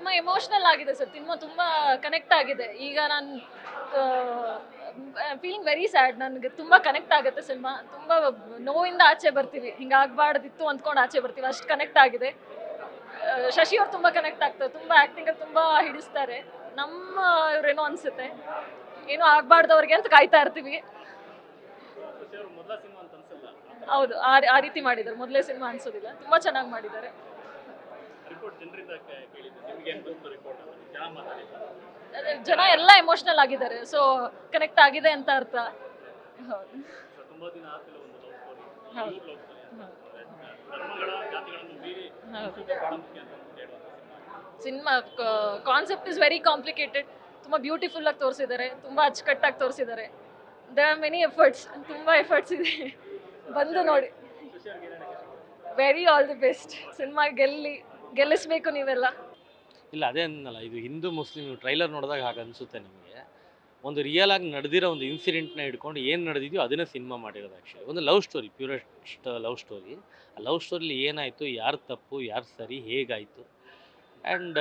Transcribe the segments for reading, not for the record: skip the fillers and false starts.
ತುಂಬ ಎಮೋಷ್ನಲ್ ಆಗಿದೆ ಸರ್, ತುಂಬ ಕನೆಕ್ಟ್ ಆಗಿದೆ. ಈಗ ನಾನು ಫೀಲಿಂಗ್ ವೆರಿ ಸ್ಯಾಡ್. ನನಗೆ ತುಂಬ ಕನೆಕ್ಟ್ ಆಗುತ್ತೆ ಸಿನಿಮಾ. ತುಂಬ ನೋವಿಂದ ಆಚೆ ಬರ್ತೀವಿ, ಹಿಂಗಾಗಬಾರ್ದಿತ್ತು ಅಂದ್ಕೊಂಡು ಆಚೆ ಬರ್ತೀವಿ, ಅಷ್ಟು ಕನೆಕ್ಟ್ ಆಗಿದೆ. ಶಶಿ ಅವ್ರು ತುಂಬ ಕನೆಕ್ಟ್ ಆಗ್ತಾರೆ, ತುಂಬ ಆ್ಯಕ್ಟಿಂಗಲ್ಲಿ ತುಂಬ ಹಿಡಿಸ್ತಾರೆ. ನಮ್ಮ ಇವ್ರೇನೋ ಅನಿಸುತ್ತೆ, ಏನೋ ಆಗಬಾರ್ದವ್ರಿಗೆ ಅಂತ ಕಾಯ್ತಾ ಇರ್ತೀವಿ. ಹೌದು, ಆ ರೀತಿ ಮಾಡಿದ್ದಾರೆ. ಮೊದಲೇ ಸಿನಿಮಾ ಅನ್ಸೋದಿಲ್ಲ, ತುಂಬ ಚೆನ್ನಾಗಿ ಮಾಡಿದ್ದಾರೆ. ಜನ ಎಲ್ಲ ಎಮೋಷ್ನಲ್ ಆಗಿದ್ದಾರೆ, ಸೊ ಕನೆಕ್ಟ್ ಆಗಿದೆ ಅಂತ ಅರ್ಥ. ಹೌದು cinema concept is very complicated. ತುಂಬ ಬ್ಯೂಟಿಫುಲ್ ಆಗಿ ತೋರಿಸಿದ್ದಾರೆ, ತುಂಬ ಅಚ್ಚುಕಟ್ಟಾಗಿ ತೋರಿಸಿದ್ದಾರೆ. ದೇರ್ ಆರ್ ಮೆನಿ ಎಫರ್ಟ್ಸ್, ತುಂಬ ಎಫರ್ಟ್ಸ್ ಇದೆ, ಬಂದು ನೋಡಿ. Very all the best. Cinema ಗೆಲ್ಲಿಸ್ಬೇಕು ನೀವೆಲ್ಲ. ಇಲ್ಲ ಅದೇ ಅನ್ನಲ್ಲ, ಇದು ಹಿಂದೂ ಮುಸ್ಲಿಂ ಟ್ರೈಲರ್ ನೋಡಿದಾಗ ಹಾಗೆ ಅನಿಸುತ್ತೆ ನಿಮಗೆ. ಒಂದು ರಿಯಲ್ ಆಗಿ ನಡೆದಿರೋ ಒಂದು ಇನ್ಸಿಡೆಂಟ್ನ ಹಿಡ್ಕೊಂಡು ಏನು ನಡೆದಿದೆಯೋ ಅದನ್ನೇ ಸಿನಿಮಾ ಮಾಡಿರೋದು. ಆ್ಯಕ್ಚುಲಿ ಒಂದು love story, purest love story. ಆ ಲವ್ ಸ್ಟೋರಿಲಿ ಏನಾಯಿತು, ಯಾರು ತಪ್ಪು ಯಾರು ಸರಿ, ಹೇಗಾಯಿತು. ಆ್ಯಂಡ್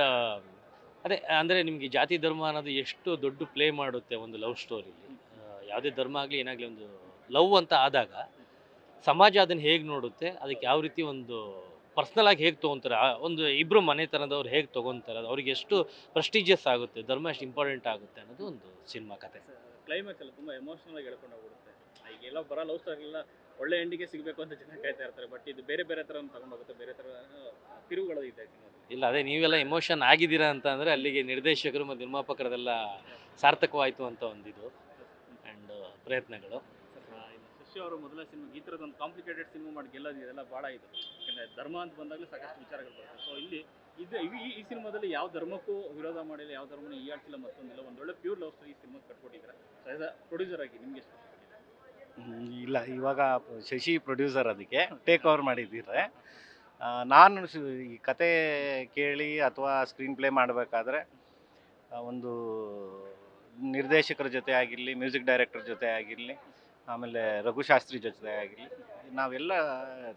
ಅದೇ ಅಂದರೆ ನಿಮಗೆ ಜಾತಿ ಧರ್ಮ ಅನ್ನೋದು ಎಷ್ಟು ದೊಡ್ಡ ಪ್ಲೇ ಮಾಡುತ್ತೆ ಒಂದು ಲವ್ ಸ್ಟೋರಿಲಿ. ಯಾವುದೇ ಧರ್ಮ ಆಗಲಿ ಏನಾಗಲಿ, ಒಂದು ಲವ್ ಅಂತ ಆದಾಗ ಸಮಾಜ ಅದನ್ನು ಹೇಗೆ ನೋಡುತ್ತೆ, ಅದಕ್ಕೆ ಯಾವ ರೀತಿ ಒಂದು ಪರ್ಸ್ನಲ್ ಆಗಿ ಹೇಗೆ ತೊಗೊತಾರೆ, ಒಂದು ಇಬ್ಬರು ಮನೆತನದವ್ರು ಹೇಗೆ ತೊಗೊತಾರೆ, ಅದು ಅವ್ರಿಗೆ ಎಷ್ಟು ಪ್ರೆಸ್ಟೀಜಿಯಸ್ ಆಗುತ್ತೆ, ಧರ್ಮ ಎಷ್ಟು ಇಂಪಾರ್ಟೆಂಟ್ ಆಗುತ್ತೆ ಅನ್ನೋದು ಒಂದು ಸಿನಿಮಾ ಕತೆ. ಕ್ಲೈಮ್ಯಾಕ್ಸ್ ಎಲ್ಲ ತುಂಬ ಎಮೋಷನಲ್ ಆಗಿ ಹೇಳ್ಕೊಂಡು ಹೋಗ್ಬಿಡುತ್ತೆ. ಈಗೆಲ್ಲ ಬರೋ ಲವ್ ಸ್ಟೋರಿಗೆಲ್ಲ ಒಳ್ಳೆ ಎಂಡಿಗೆ ಸಿಗಬೇಕು ಅಂತ ಜನ ಕಾಯ್ತಾ ಇರ್ತಾರೆ, ಬಟ್ ಇದು ಬೇರೆ ಬೇರೆ ಥರ ತಗೊಂಡೋಗುತ್ತೆ, ಬೇರೆ ಥರ ತಿರುವುಗಳು ಇದೆ. ಇಲ್ಲ ಅದೇ ನೀವೆಲ್ಲ ಎಮೋಷನ್ ಆಗಿದ್ದೀರಾ ಅಂತ ಅಂದರೆ ಅಲ್ಲಿಗೆ ನಿರ್ದೇಶಕರು ಮತ್ತು ನಿರ್ಮಾಪಕರದೆಲ್ಲ ಸಾರ್ಥಕವಾಯಿತು ಅಂತ ಒಂದಿದು ಆ್ಯಂಡ್ ಪ್ರಯತ್ನಗಳು. ಶಶಿ ಅವರು ಮೊದಲ ಸಿನಿಮಾ ಈ ಥರದೊಂದು ಕಾಂಪ್ಲಿಕೇಟೆಡ್ ಸಿನಿಮಾ ಮಾಡಿ ಗೆಲ್ಲೋದು ಇದೆಲ್ಲ ಭಾಳ ಇದು. ಯಾಕಂದರೆ ಧರ್ಮ ಅಂತ ಬಂದಾಗಲೂ ಸಾಕಷ್ಟು ವಿಚಾರಗಳು ಬರುತ್ತೆ. ಸೊ ಇಲ್ಲಿ ಈ ಸಿನಿಮಾದಲ್ಲಿ ಯಾವ ಧರ್ಮಕ್ಕೂ ವಿರೋಧ ಮಾಡಿಲ್ಲ, ಯಾವ ಧರ್ಮನೂ ಹೀಯಾಳಿಸಿಲ್ಲ, ಮತ್ತೊಂದಿಲ್ಲ. ಒಂದೊಳ್ಳೆ ಪ್ಯೂರ್ ಲವ್ ಸ್ಟೋರಿ ಈ ಸಿನಿಮಾ ಕಟ್ಕೊಟ್ಟಿದ್ದಾರೆ. ಸೊ ಆಸ್ ಅ ಪ್ರೊಡ್ಯೂಸರ್ ಆಗಿ ನಿಮಗೆ ಎಷ್ಟು? ಇಲ್ಲ, ಇವಾಗ ಶಶಿ ಪ್ರೊಡ್ಯೂಸರ್ ಅದಕ್ಕೆ ಟೇಕ್ ಓವರ್ ಮಾಡಿದ್ದೀರ. ನಾನು ಈ ಕತೆ ಕೇಳಿ ಅಥವಾ ಸ್ಕ್ರೀನ್ ಪ್ಲೇ ಮಾಡಬೇಕಾದ್ರೆ ಒಂದು ನಿರ್ದೇಶಕರ ಜೊತೆ ಆಗಿರಲಿ, ಮ್ಯೂಸಿಕ್ ಡೈರೆಕ್ಟರ್ ಜೊತೆ ಆಗಿರಲಿ, ಆಮೇಲೆ ರಘುಶಾಸ್ತ್ರಿ ಜೊತೆ ಆಗಿರಲಿ, ನಾವೆಲ್ಲ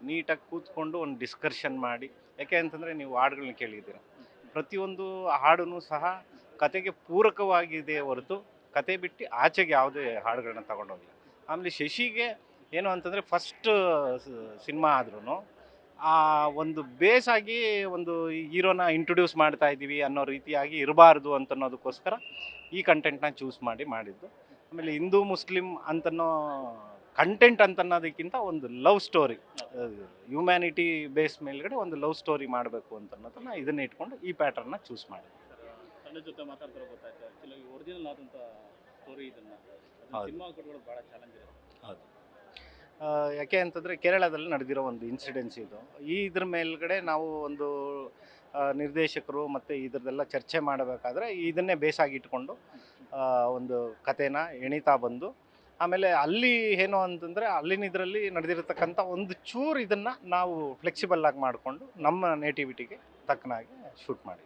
ನೀಟಾಗಿ ಕೂತ್ಕೊಂಡು ಒಂದು ಡಿಸ್ಕಷನ್ ಮಾಡಿ. ಯಾಕೆ ಅಂತಂದರೆ ನೀವು ಹಾಡುಗಳನ್ನ ಕೇಳಿದ್ದೀರ, ಪ್ರತಿಯೊಂದು ಹಾಡೂ ಸಹ ಕತೆಗೆ ಪೂರಕವಾಗಿದೆ ಹೊರತು ಕತೆ ಬಿಟ್ಟು ಆಚೆಗೆ ಯಾವುದೇ ಹಾಡುಗಳನ್ನ ತಗೊಂಡೋಗಿಲ್ಲ. ಆಮೇಲೆ ಶಶಿಗೆ ಏನು ಅಂತಂದರೆ ಫಸ್ಟ್ ಸಿನಿಮಾ ಆದ್ರೂ ಆ ಒಂದು ಬೇಸಾಗಿ ಒಂದು ಹೀರೋನ ಇಂಟ್ರೊಡ್ಯೂಸ್ ಮಾಡ್ತಾ ಇದ್ದೀವಿ ಅನ್ನೋ ರೀತಿಯಾಗಿ ಇರಬಾರ್ದು ಅಂತನ್ನೋದಕ್ಕೋಸ್ಕರ ಈ ಕಂಟೆಂಟ್ನ ಚೂಸ್ ಮಾಡಿದ್ದು. ಆಮೇಲೆ ಹಿಂದೂ ಮುಸ್ಲಿಂ ಅಂತನೋ ಕಂಟೆಂಟ್ ಅಂತನ್ನೋದಕ್ಕಿಂತ ಒಂದು ಲವ್ ಸ್ಟೋರಿ, ಹ್ಯುಮ್ಯಾನಿಟಿ ಬೇಸ್ ಮೇಲ್ಗಡೆ ಒಂದು ಲವ್ ಸ್ಟೋರಿ ಮಾಡಬೇಕು ಅಂತನ್ನೋದನ್ನ ಇದನ್ನ ಇಟ್ಕೊಂಡು ಈ ಪ್ಯಾಟರ್ನ್ನ ಚೂಸ್ ಮಾಡಿದ್ವಿ. ತಂಡ ಜೊತೆ ಮಾತಾಡ್ತಾರೆ ಗೊತ್ತಾಯ್ತು, ಆ್ಯಕ್ಚುಲಿ ಒರಿಜಿನಲ್ ಆದಂಥ ಸ್ಟೋರಿ ಇದನ್ನು ಸಿನಿಮಾ ಕೊಟ್ಕೊಳ್ಳೋದು ಭಾಳ ಚಾಲೆಂಜ್ ಇದೆ. ಹೌದು, ಯಾಕೆ ಅಂತಂದರೆ ಕೇರಳದಲ್ಲಿ ನಡೆದಿರೋ ಒಂದು ಇನ್ಸಿಡೆನ್ಸ್ ಇದು. ಇದ್ರ ಮೇಲ್ಗಡೆ ನಾವು ಒಂದು ನಿರ್ದೇಶಕರು ಮತ್ತು ಇದ್ರದ್ದೆಲ್ಲ ಚರ್ಚೆ ಮಾಡಬೇಕಾದ್ರೆ ಇದನ್ನೇ ಬೇಸಾಗಿಟ್ಕೊಂಡು ಒಂದು ಕಥೆನ ಎಣಿತಾ ಬಂದು, ಆಮೇಲೆ ಅಲ್ಲಿ ಏನು ಅಂತಂದರೆ ಅಲ್ಲಿನ ಇದರಲ್ಲಿ ನಡೆದಿರತಕ್ಕಂಥ ಒಂದು ಚೂರು ಇದನ್ನು ನಾವು ಫ್ಲೆಕ್ಸಿಬಲ್ ಆಗಿ ಮಾಡಿಕೊಂಡು ನಮ್ಮ ನೇಟಿವಿಟಿಗೆ ತಕ್ಕನಾಗಿ ಶೂಟ್ ಮಾಡಿ.